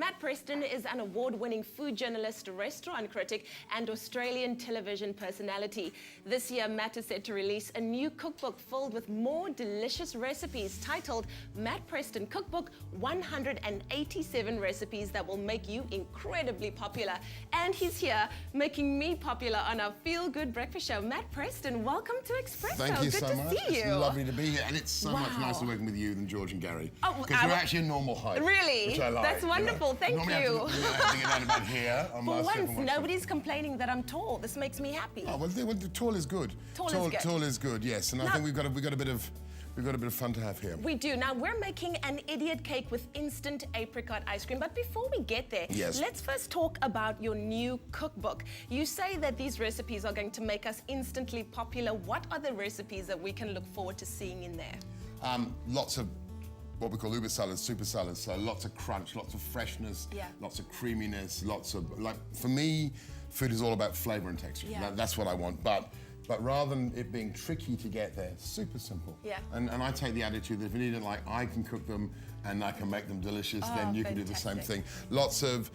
Matt Preston is an award-winning food journalist, restaurant critic, and Australian television personality. This year, Matt is set to release a new cookbook filled with more delicious recipes titled Matt Preston Cookbook, 187 recipes that will make you incredibly popular. And he's here making me popular on our feel-good breakfast show. Matt Preston, welcome to Expresso. Thank you so much. Good to see you. It's lovely to be here, and it's so much nicer working with you than George and Gary. Oh, because you're actually a normal height. Really? Which I like. That's wonderful. Thank you. Normally I have to get down about here. For once, nobody's complaining that I'm tall. This makes me happy. Oh, well, the tall is good. Tall is good. Tall is good, yes. And I think we've got a bit of fun to have here. We do. Now, we're making an idiot cake with instant apricot ice cream. But before we get there, let's first talk about your new cookbook. You say that these recipes are going to make us instantly popular. What are the recipes that we can look forward to seeing in there? Lots of what we call uber salads, super salads. So lots of crunch, lots of freshness, lots of creaminess, lots of, for me, food is all about flavor and texture. That's what I want. But rather than it being tricky to get there, super simple. And I take the attitude that if you need it, I can cook them and I can make them delicious, then you can do the same thing. Lots of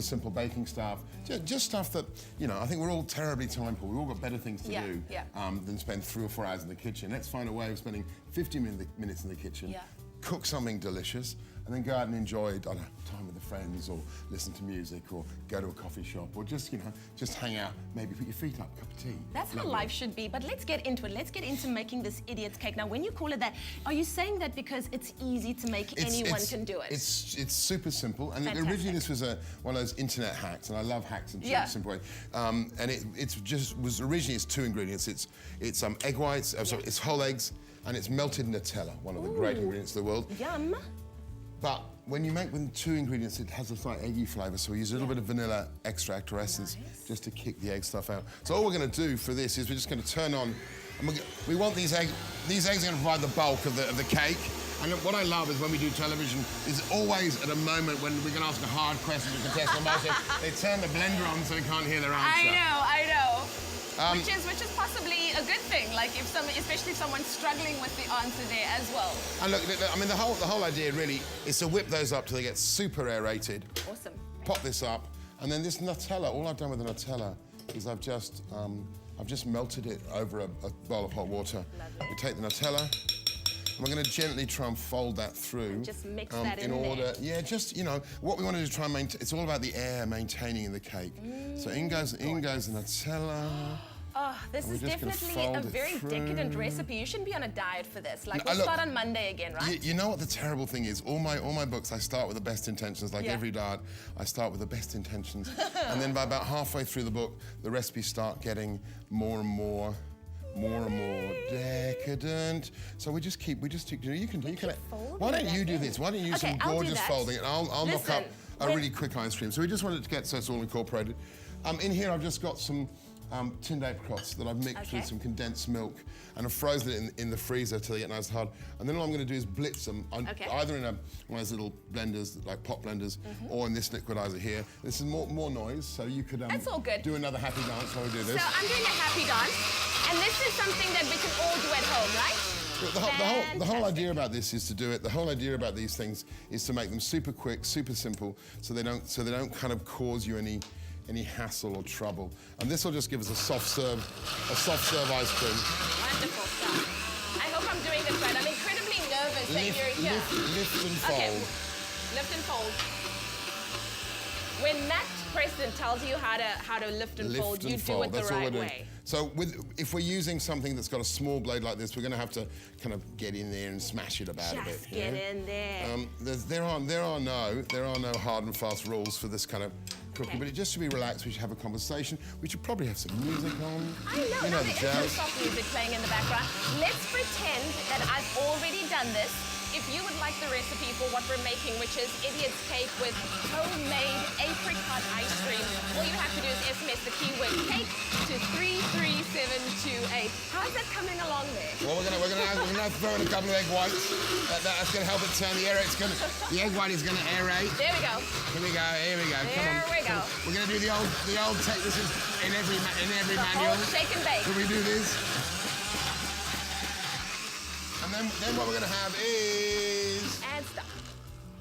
simple baking stuff, just stuff that, I think we're all terribly time poor. We've all got better things to do than spend 3 or 4 hours in the kitchen. Let's find a way of spending 50 minutes in the kitchen, cook something delicious, and then go out and enjoy, I don't know, time with the friends, or listen to music, or go to a coffee shop, or just, just hang out, maybe put your feet up, cup of tea. That's how life should be, but let's get into it. Let's get into making this idiot's cake. Now, when you call it that, are you saying that because it's easy to make, anyone can do it? It's super simple, and originally this was one of those internet hacks, and I love hacks in a simple way. And originally it's 2 ingredients. It's egg whites, it's whole eggs, and it's melted Nutella, one of the great ingredients of the world. Yum. But when you make with 2 ingredients, it has a slight eggy flavour, so we use a little bit of vanilla extract or essence just to kick the egg stuff out. So all we're going to do for this is we're just going to turn on, and we want these eggs are going to provide the bulk of the cake. And what I love is when we do television is always at a moment when we're going to ask a hard question to contestant, they turn the blender on so they can't hear their answer. I know. Which is possibly a good thing, especially if someone's struggling with the answer there as well. And look, I mean, the whole idea really is to whip those up till they get super aerated. Awesome. Pop this up, and then this Nutella. All I've done with the Nutella is I've just melted it over a bowl of hot water. Lovely. We take the Nutella, and we're going to gently try and fold that through. And just mix that in order. there. Yeah, just what we want to do is try and maintain. It's all about the air maintaining in the cake. So in goes the Nutella. Oh, this is definitely a very decadent recipe. You shouldn't be on a diet for this. We'll start on Monday again, right? You know what the terrible thing is? All my books, I start with the best intentions. Every diet, I start with the best intentions. And then by about halfway through the book, the recipes start getting more and more decadent. So we just keep. You can. Why don't you do this? Why don't you do some gorgeous folding, and I'll knock up a really quick ice cream. So we just wanted to get so it's all incorporated. In here, I've just got some tinned apricots that I've mixed with some condensed milk, and I've frozen it in the freezer till they get nice and hard. And then all I'm going to do is blitz them, either in one of those little blenders, like pot blenders, or in this liquidizer here. This is more noise, so you could That's all good. do another happy dance while we do this. So I'm doing a happy dance, and this is something that we can all do at home, right? The whole idea about this is to do it. The whole idea about these things is to make them super quick, super simple, so they don't kind of cause you any hassle or trouble. And this will just give us a soft serve ice cream. Wonderful stuff. I hope I'm doing this right. I'm incredibly nervous that you're here. Lift and fold. Okay. Lift and fold. When Matt Preston tells you how to lift and fold, you do it the right way. So if we're using something that's got a small blade like this, we're going to have to kind of get in there and smash it about a bit. Just get in there. There are no hard and fast rules for this kind of cooking, but just to be relaxed, we should have a conversation. We should probably have some music on. I know, the jazz. Soft music playing in the background. Let's pretend that I've already done this. If you would like the recipe for what we're making, which is idiot's cake with homemade apricot ice cream, all you have to do is SMS the keyword cake to 33728. How's that coming along there? Well, we're gonna throw in a couple of egg whites. That's gonna help it turn the air. The egg white is gonna aerate. There we go. Here we go. Come on. There we go. We're gonna do the old take. This is in every manual. Whole shake and bake. Can we do this? And then what we're going to have is... And stuff.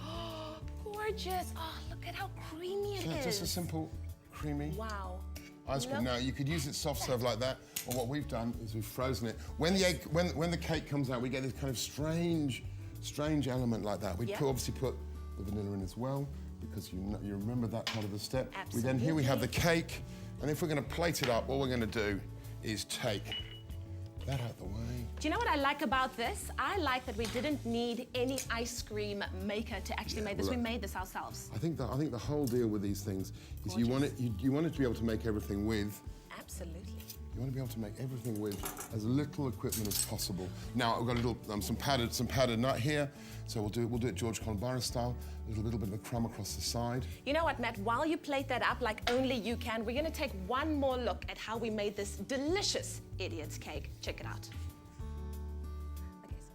Oh, gorgeous. Oh, look at how creamy it is. Just a simple, creamy Wow. ice cream. Now, you could use it soft serve like that, or what we've done is we've frozen it. When the cake comes out, we get this kind of strange element like that. We obviously put the vanilla in as well, because you remember that part of the step. Absolutely. Here we have the cake, and if we're going to plate it up, all we're going to do is take that out the way. Do you know what I like about this? I like that we didn't need any ice cream maker to actually make this. We made this ourselves. I think the whole deal with these things is you want it to be able to make everything with. Absolutely. You want to be able to make everything with as little equipment as possible. Now I've got a little some powdered nut here, so we'll do it George Columbaris style. A little bit of a crumb across the side. You know what, Matt? While you plate that up like only you can, we're going to take one more look at how we made this delicious idiot's cake. Check it out.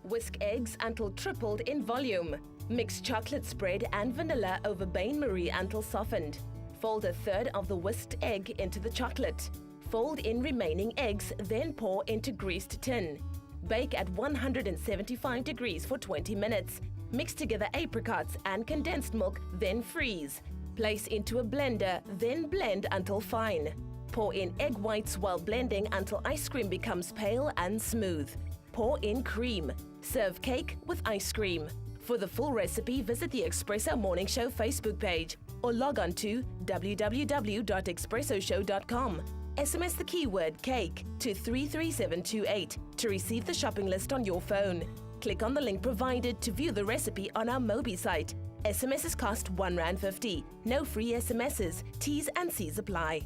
Whisk eggs until tripled in volume. Mix chocolate spread and vanilla over bain-marie until softened. Fold a third of the whisked egg into the chocolate. Fold in remaining eggs, then pour into greased tin. Bake at 175 degrees for 20 minutes. Mix together apricots and condensed milk, then freeze. Place into a blender, then blend until fine. Pour in egg whites while blending until ice cream becomes pale and smooth. Pour in cream. Serve cake with ice cream. For the full recipe, visit the Espresso Morning Show Facebook page or log on to www.espressoshow.com. SMS the keyword cake to 33728 to receive the shopping list on your phone. Click on the link provided to view the recipe on our Mobi site. SMSs cost R1.50. No free SMSs. T's and C's apply.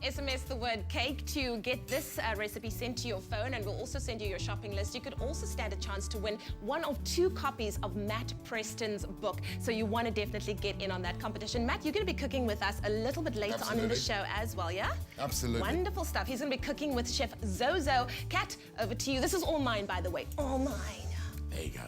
SMS the word cake to get this recipe sent to your phone, and we'll also send you your shopping list. You could also stand a chance to win one of 2 copies of Matt Preston's book. So you want to definitely get in on that competition. Matt, you're going to be cooking with us a little bit later on in the show as well, yeah? Absolutely. Wonderful stuff. He's going to be cooking with Chef Zozo. Kat, over to you. This is all mine, by the way. All mine. There you go.